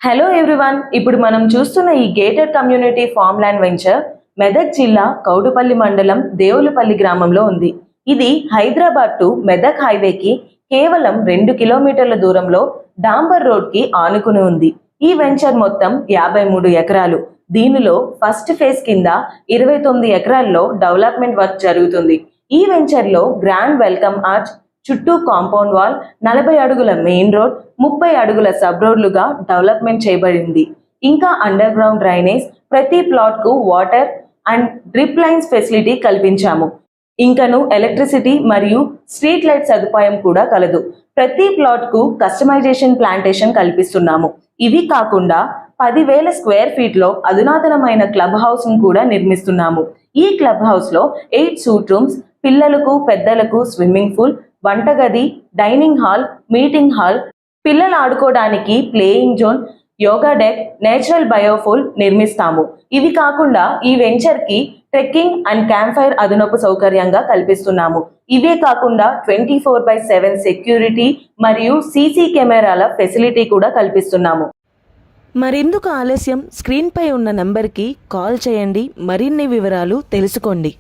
Hello everyone, ఇప్పుడు మనం చూస్తున్న ఈ gated community farm land venture Medak జిల్లా కౌడుపల్లి మండలం దేవులపల్లి గ్రామంలో ఉంది. ఇది హైదరాబాద్ టు మెదక్ హైవేకి కేవలం 2 కిలోమీటర్ల దూరంలో డాంబర్ రోడ్ కి ఆనుకుని ఉంది. ఈ వెంచర్ మొత్తం 53 ఎకరాలు. దీనిలో ఫస్ట్ ఫేజ్ కింద 29 ఎకరాల్లో డెవలప్మెంట్ వర్క్ జరుగుతుంది. ఈ వెంచర్ లో గ్రాండ్ వెల్కమ్ ఆర్చ్, చుట్టూ కాంపౌండ్ వాల్, 40 అడుగుల మెయిన్ రోడ్, 30 అడుగుల సబ్ రోడ్లుగా డెవలప్మెంట్ చేయబడింది. ఇంకా అండర్ గ్రౌండ్ డ్రైనేజ్, ప్రతి ప్లాట్ కు water and drip lines facility కల్పించాము. ఇంకను ఎలక్ట్రిసిటీ మరియు స్ట్రీట్ లైట్ సదుపాయం కూడా కలదు. ప్రతి ప్లాట్ కు కస్టమైజేషన్ ప్లాంటేషన్ కల్పిస్తున్నాము. ఇవి కాకుండా 10,000 స్క్వేర్ ఫీట్ లో అధునాతనమైన క్లబ్ హౌస్ ను కూడా నిర్మిస్తున్నాము. ఈ క్లబ్ హౌస్ లో 8 సూట్ రూమ్స్, పిల్లలకు పెద్దలకు స్విమ్మింగ్ పూల్, వంటగది, డైనింగ్ హాల్, మీటింగ్ హాల్, పిల్లలు ఆడుకోవడానికి playing zone, yoga deck, natural bio pool నిర్మిస్తాము. ఇవి కాకుండా ఈ వెంచర్ కి ట్రెక్కింగ్ అండ్ క్యాంప్ ఫైర్ అదనపు సౌకర్యంగా కల్పిస్తున్నాము. ఇవే కాకుండా 24/7 సెక్యూరిటీ మరియు సీసీ కెమెరాల ఫెసిలిటీ కూడా కల్పిస్తున్నాము. మరెందుకు ఆలస్యం? స్క్రీన్పై ఉన్న నంబర్కి కాల్ చేయండి, మరిన్ని వివరాలు తెలుసుకోండి.